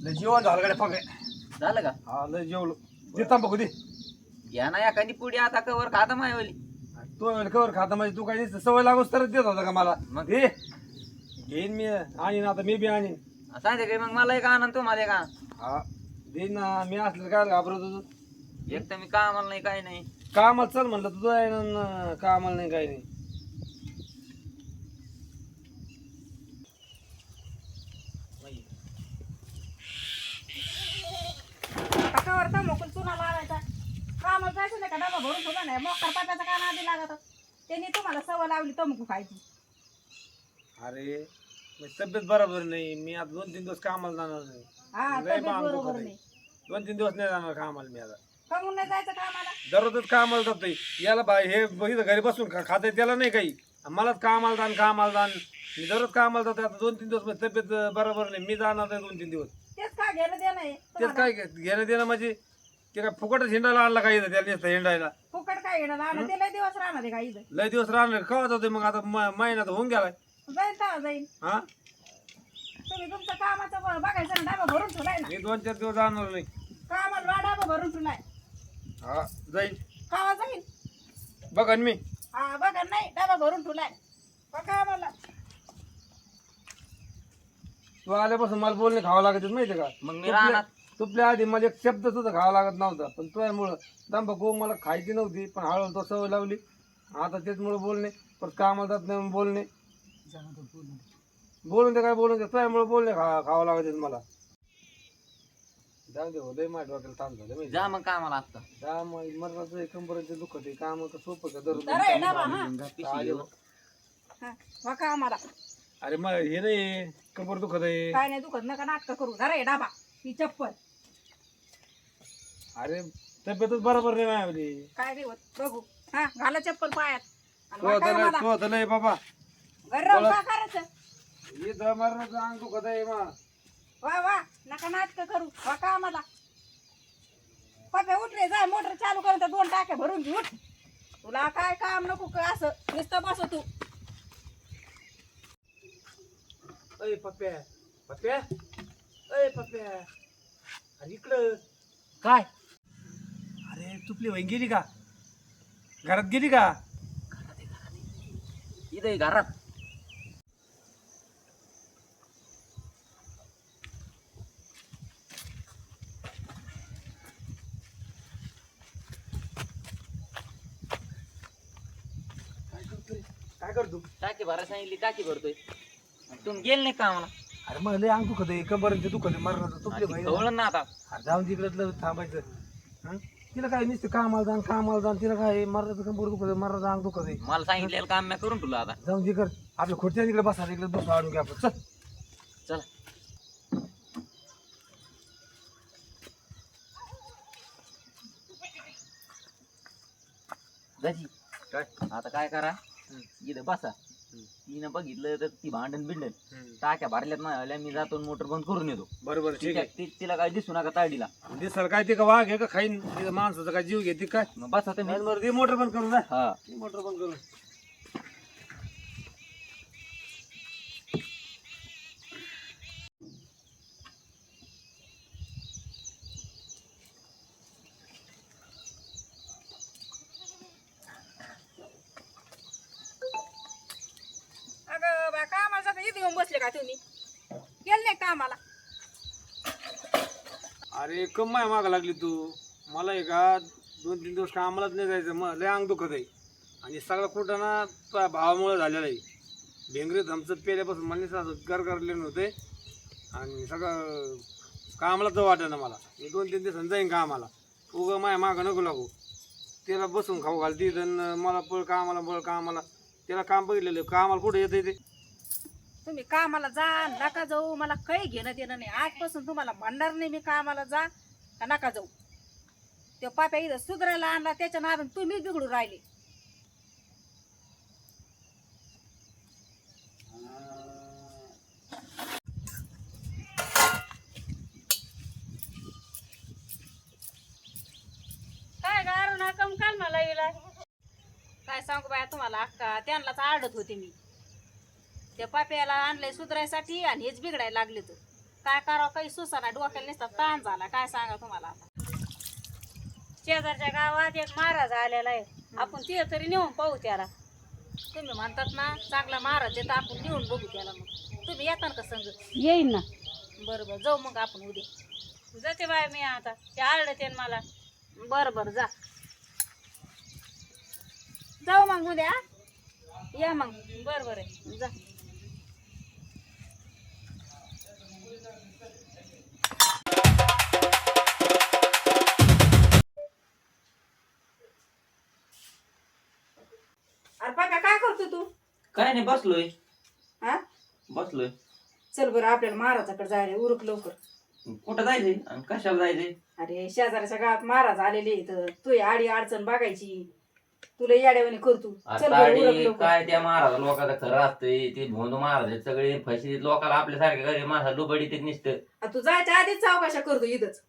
लय जेवण झालं गाड्या पगाय. झालं का? हा लय जेवलो. दे तांबाखू दे. या ना एखादी पुढे आता कवर खाता मायवली. तू कवर खाता म्हणजे तू काय सवय लागूस तरच देत होता का मला? मग हे घेईन मी आणि आता मी बी आणीन. सांगते काय मग मला एक आनंद तुम्हाला एक आनंद. हा देईन ना. मी असलं काय घाबरत होतो. एक तर मी कामाला नाही काही नाही. कामाला चल म्हणलं तुझं आहे ना, कामाला नाही काही नाही. कवर तर मोकून चुना लावायचा कामाला जायचं नाही का डबा भरून ठेवला नाही मोकार पाटाचा काना आधी लागत त्यांनी तुम्हाला सवय लावली तंबाखू खायची. अरे माझी तब्येत बरोबर नाही. मी आता 2-3 दिवस कामाला जाणार नाही. हा लय तब्येत मान बरोबर दुखत नाही. आहे. 2-3 दिवस नाही जाणार कामाला मी आता. कमून नाही जायचं कामाला. दररोजच कामाला जातोय. याला बाय हे इथं घरी बसून खाते त्याला नाही काही. मलाच कामाला जाण. मी दररोज कामाला जातोय. आता 2-3 दिवस माझी तब्येत बरोबर नाही. मी जाणार नाही 2-3 दिवस. तेच का घेणं देणं आहे तेच तुम्हाला? काय घेणं देणं म्हणजे ते काय फुकटच हिंडायला आणला काही त्याला नुसतं हिंडायला. फुकट काय घेणं राहणं ते लय दिवस राहणार आहे का इथं. लय दिवस राहणार कवा जातोय मग आता महिना तर होऊन गेलाय. जाईल तेव्हा जाईल. हा तुम्ही तुमचं कामाचं बघायचं ना डबा भरून ठेवलाय ना. मी 2-4 दिवस जाणार नाही. कामाला डबा भरून ठेवलाय हा जाईल कामा जाईल. बघन मी. हा बघा नाही डबा भरून ठेवलाय कामाला. तू आल्यापासून मला बोलणे खावं लागत माहितीये का? मग मी राहणार. तुपल्या आधी मला एक शब्द सुद्धा खावा लागत नव्हता. पण तुझ्यामुळं तंबाखू मला खायची नव्हती. पण हळूहळू तो सवय लावली. आता त्याचमुळे बोलणे परत कामाला जात नाही म्हणून बोलणे. बोलून दे काय बोलून दे. तुझ्यामुळे बोलणे खावं लागत मला. जाऊ दे हो लय माझ्या डोक्याला ताण झालं माहिती जा मग कामाला असता. का मरणाचं कंबरचं दुखत आहे. काम तर सोपं का दररोज अरे डबा हा हा वा कामाला. अरे मग हे नाही कंबर दुखत आहे. काय नाही दुखत नका नाटक करू. अरे डबा ही चप्पल अरे तब्येतच बरोबर नाही माझी. काय नाही होत बघू. हा घाला चप्पल पायात आणि वा कामाला. तो होतं लय बाबा. घरी राहून काय करायचं. इथं मरणाचं अंग दुखत आहे मग. वा वा नका नाटक करू. वा कामाला. पप्पा उठ रे जाय मोटर चालू करून त्या 2 टाक्या भरून घे उठ. तुला काय काम नको का असं नुसतं बस तू. अय पप्प्या पप्प्या अय पप्प्या अरे इकडं काय? अरे तुपली वही गेली का? घरात गेली का? इथे घरात. काय करतो? टाकी भरा सांगितली टाकी भरतोय. तुम्ही गेले नाही कामाला. अरे मग लय अंग दुखत आहे. कंबरचं दुखत आहे. मरणाचं तुपली वही कवळण ना आता. जाऊन तिकडं थांबायचं. हं? तिला काय नुसतं कामाला जाण तिला काय मरणाचं कंबर दुखत आहे. मरणाचं अंग दुखत आहे. मला सांगितलेलं काम मी करून ठेवलं आता. जाऊन तिकड आपल्या खुर्च्या तिकडे बसा. तिकडे बसू आडून घ्या आपण. चल चला. दाजी काय आता काय करा इथं बसा. तिनं बघितलं तर ती भांडण बिंडण टाक्या भरल्यात ना. मी जातो मोटर बंद करून येतो. बरोबर ठीक आहे. तिला काय दिसू नका ताडीला. दिसल काय ते का वाघ आहे का खाईन तिथं माणसाचा काय जीव घेते काय? मग बसा तुम्ही. बरं ते मोटर बंद करून जा. हा मोटर बंद करून अगं बा कामाला जाता इथे येऊन बसले का तुम्ही. गेले नाही कामाला. अरे कमाय मागा लागली तू. मला आहे का 2-3 दिवस कामालाच नाही जायचं. मग लय अंग दुखत आहे. आणि सगळं कुठं ना भावामुळे झालेलं आहे. भेंगरीत आमचं पेल्यापासून मला असं गरगरलेलं होते. आणि सगळं कामाला तर वाटत ना मला. मी 2-3 दिवसांनी जाईन कामाला. उगं माया मागं नको लागू. त्याला बसून खाऊ घालती तर मला पळ कामाला. त्याला काम बघितलेलं कामाला कुठे येतं ते. तुम्ही कामाला जा नका जाऊ मला काही घेणं देणं नाही. आजपासून तुम्हाला म्हणणार नाही मी कामाला जा का नका जाऊ. ते पाप्या इथं सुधरायला आणला त्याच्या नादान तुम्ही बिघडून राहिले. काय गारू ना कम काल मला येईल. काय सांगू बाया तुम्हाला अक्का त्यांनाच आडत होते मी. त्या पाप्याला आणलंय सुधरायसाठी आणि हेच बिघडायला लागले तर काय करावं काही सुसाना डोक्याला नुसता ताण झाला काय सांगा तुम्हाला आता. शेजारच्या गावात एक महाराज आलेला आहे, आपण ते तरी नेऊन पाहू त्याला. तुम्ही म्हणतात ना चांगला महाराज आहे तर आपण नेऊन बघू त्याला. मग तुम्ही येता का संग? येईन ना. बरं जाऊ मग आपण उद्या. जाते बाय मी आता, ते आळते मला. बरं बरं जा, जाऊ मग उद्या. या मग. बरं बरं जा. अरे पाका काय करतो तू? काय नाही, बसलोय. हा बसलोय. चल बरं आपल्याला महाराजाकडे जायला उरक लवकर. कुठं जायचंय आणि कशाला जायचंय? अरे शेजारच्या गावात महाराज आलेले इथं, तू आडी अडचण बघायची, तुला याड्यावानी करतो. चल बरं उरक ताडी लवकर. काय त्या महाराज लोकांचं खरं असतंय ते भोंदू महाराज सगळे फशी लोकांना आपल्यासारख्या घरी माझा लुबडी ते निसतं. तू जायच्या आधीच चौकशा करतो इथंच.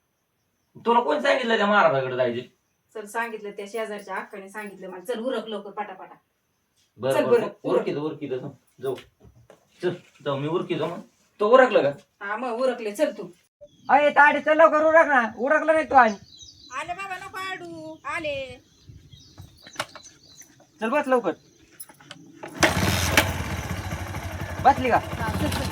तुला कोण सांगितलं त्या महाराजाकडे जायचे? चल सांगितलं त्या शेजारच्या अक्काने सांगितलं मला. चल उरक लवकर पटापटा. बरं चल बरं बरं. उरकीत जाऊ. चल जाऊ, मी उरकीतो. मग तो उरकलं का? हा मग उरकले. चल तू. अरे ताडी चल लवकर उरक ना. उरकलं नाही तो आणि आले बाबा नको आडू आले. चल बस लवकर. बसली का? हा, चल, चल.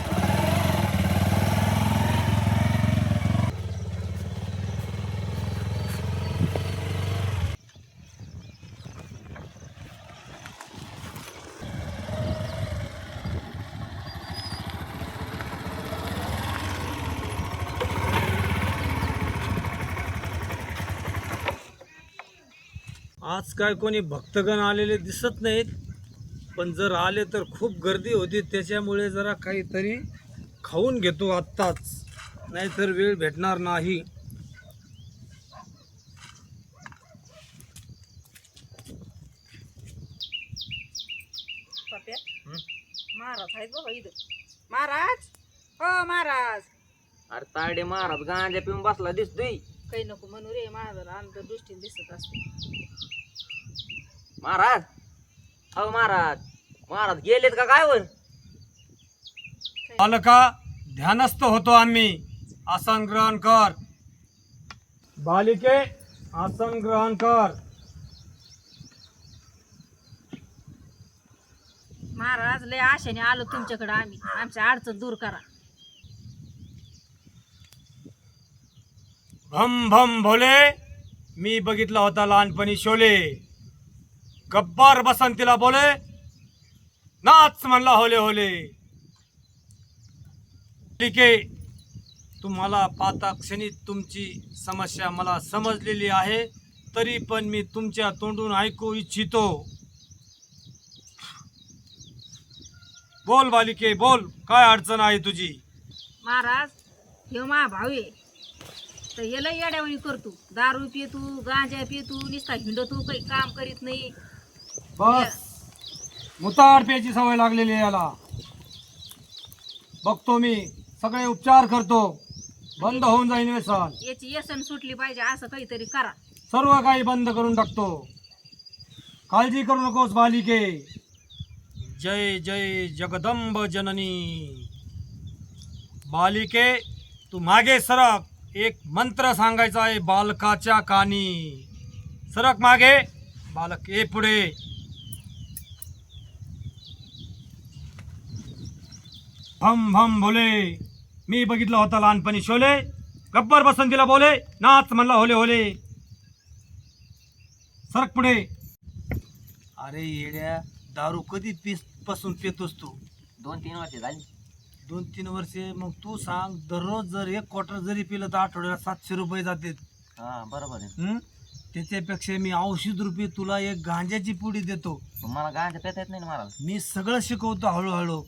आज काय कोणी भक्तगण आलेले दिसत नाहीत, पण जर आले तर खूप गर्दी होती, त्याच्यामुळे जरा काहीतरी खाऊन घेतो आत्ताच, नाहीतर वेळ भेटणार नाही. पाप्या महाराज आहेत बाबा इथं. महाराज हो महाराज. अरे ताडे महाराज गांजा पिऊन बसला दिसतोय. काही नको म्हणू रे, महाराजाला अंतर्दृष्टीने दिसत असते. महाराज अहो महाराज गेलेत का काय वर? बालका ध्यानस्थ होतो आम्ही. आसन ग्रहण कर. बालिके आसन ग्रहण कर. महाराज लय आशेने आलो तुमच्याकडे आम्ही, आमच्या अडचण दूर करा. भम भम भोले. मी बघितला होता लहानपणी शोले. गब्बर बसंतीला बोले, नाच म्हणला होले होले. ठीक आहे, तुम्हाला पाहता क्षणी तुमची समस्या मला समजलेली आहे, तरी पण मी तुमच्या तोंडून ऐकू इच्छितो. बोल बालिके बोल, काय अडचण आहे तुझी? महाराज हे मा भाऊ आहे, तर याला येड्यावानी करतो. दारू पितो, गांजा पितो, नुसता हिंडतो, काही काम करीत नाही. बस मुताड प्यायची सवय लागलेली आहे याला. बघतो मी, सगळे उपचार करतो, बंद होऊन जाईन व्यसन. याची व्यसन सुटली पाहिजे, असं काहीतरी करा. सर्व काही बंद करून टाकतो. काळजी करू नकोस बालिके. जय जय जगदंब जननी. बालिके तू मागे सरक. एक मंत्र सांगायचा आहे बालकाच्या कानी. सरक मागे. बालक ये पुढे. भम भम भोले. मी बघितला होता लहानपणी शोले. गब्बर बसंतीला बोले, नाच म्हणला होले होले. सरक पुढे. अरे येड्या, दारू कधी पासून पितोस तू? 2-3 वर्ष झाली. 2-3 वर्षे. मग तू सांग, दररोज जर 1 क्वार्टर जरी पिलं तर आठवड्याला 700 रुपये जाते. हा बरोबर आहे. त्याच्यापेक्षा मी औषध रुपये तुला एक गांजाची पुडी देतो. पण मला गांजा पेता येत नाही ना महाराज. मी सगळं शिकवतो हळूहळू.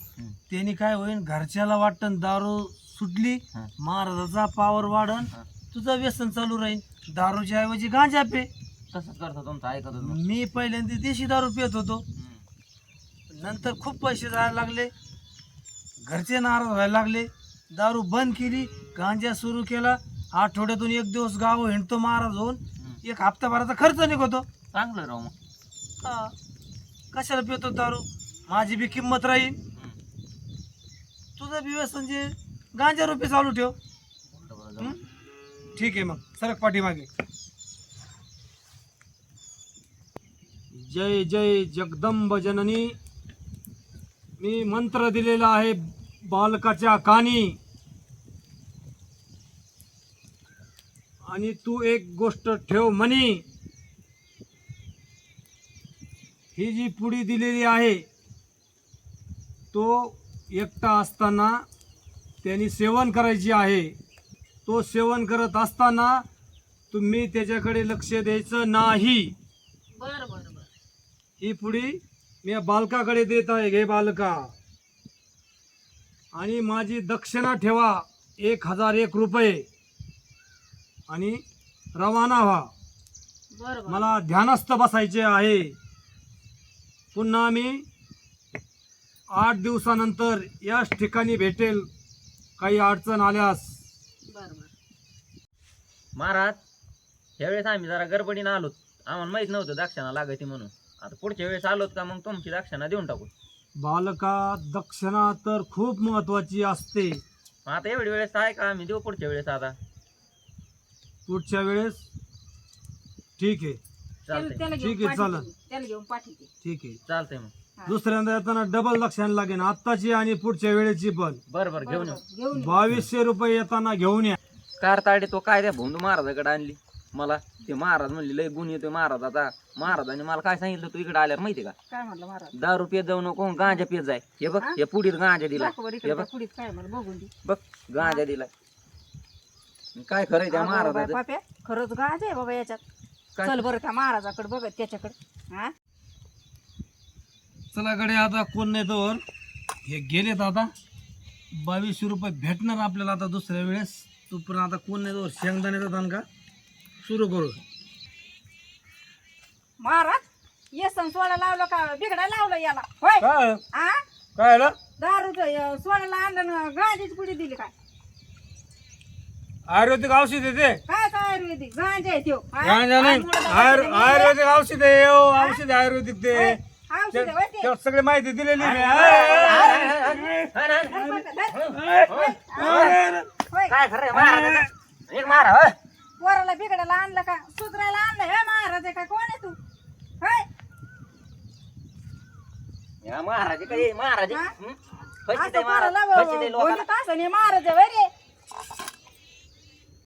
त्याने काय होईल, घरच्याला वाटण दारू सुटली, महाराजाचा पावर वाढन, तुझं व्यसन चालू राहील. दारूच्या ऐवजी गांजा पे. तसंच करतो तुमचं ऐकतो. मी पहिल्यांदा देशी दारू पित होतो, नंतर खूप पैसे जायला लागले, घरचे नाराज व्हायला लागले, दारू बंद केली, गांजा सुरू केला. आठवड्यातून 1 दिवस गाव हिंडतो महाराज होऊन, 1 हप्ताभराचा खर्च निघतो. चांगलं राहू मग. हा, कशाला पितो दारू? माझी बी किंमत राहील, तुझं बी व्यसन जे गांजा रुपये चालू ठेव. हं? ठीक आहे मग सरक पाठीमागे. जय जय जगदंब जननी. मी मंत्र दिलेला आहे बालकाच्या कानी. आणि तू एक गोष्ट ठेव मनी. ही जी पुडी दिलेली आहे तो एकटा असताना त्यांनी सेवन करायची आहे. तो सेवन करत असताना तुम्ही त्याच्याकडे लक्ष द्यायचं नाही. बरं बरं बरं. ही पुडी मी या बालकाकडे देत आहे. घे बालका. आणि माझी दक्षिणा ठेवा 1001 रुपये आणि रवाना व्हा. बरं बरं. मला ध्यानस्थ बसायचे आहे. पुन्हा मी 8 दिवसानंतर याच ठिकाणी भेटेल काही अडचण आल्यास. बरं बरं. महाराज ह्यावेळेस आम्ही जरा गडबडीनं आलोत. आम्हाला माहित नव्हतं दक्षिणा लागायची म्हणून. आता पुढच्या वेळेस आलोत का मग तुमची दक्षिणा देऊन टाकू. बालका दक्षिणा तर खूप महत्वाची असते. मग आता एवढी वेळेस आहे का आम्ही देऊ पुढच्या वेळेस. आता पुढच्या वेळेस ठीक आहे. चालतंय त्याला ठीक घेऊन आहे, चालेल. पाठवते. त्याला घेऊन पाठवते. ठीक आहे. चालतंय मग. दुसऱ्यांदा येताना डबल दक्षिणा लागेल. आत्ताची आणि पुढच्या वेळेची पण. बरं बरं घेऊन येऊ. घेऊन ये. 2200 रुपये येताना घेऊन या. कारताडे तो काय त्या भोंदू महाराजाकडे आणली मला. ते महाराज म्हणले लय गुण येतोय महाराजाचा. महाराजाने मला काय सांगितलं तू इकडे आल्यावर माहिती का. काय म्हणलं महाराज. दारू पित जाऊ नको गांजा पित जाय. हे बघ हा? हे पुढीत गांजा दिला. दाखव बरं हे इकडे बघ पुढीत काय म्हणलं बघून दे. बघ गांजा दिला. काय खरंय त्या अगं महाराजाचं. बाय पाप्या, खरंच गाज आहे बाबा याच्यात. काय? चल बरं त्या महाराजाकडे बघत त्याच्याकडे. हा चला कडे आता कोण नाही तर हे गेलेत. आता 2200 रुपये भेटणार आपल्याला आता दुसऱ्या वेळेस. तू पण आता कोण नाही तर शेंगदाण्याचा का सुरू करू. महाराज ये सण सोडा लावलं का बिघडा लावलं याला होय. काय आ काय आलं? दारूचं सोडायला आणलं ना गांजाची पुडी दिली काय. आयुर्वेदिक औषध येते. काय काय आयुर्वेदिक गांजा आहे त्यो. हा? गांजा नाही, आज मुलं दवाखान्यात गेले. आयुर्वेदिक औषध आहे. औषध आहे आयुर्वेदिक ते. होय, औषध आहे, होय ते. त्यात सगळी माहिती दिलेली मी. होय. काय खरंय महाराजाचं. एक मारा होय. पोराला बिघडायला आणलं का सुधरायला आणलं हे महाराज आहे का कोण आहे तू होय. या महाराज काय महाराज हा? फशी असं दे महाराज पोराला फशी दे लोकांना. बोलत असं नाही महाराज आहे होय रे.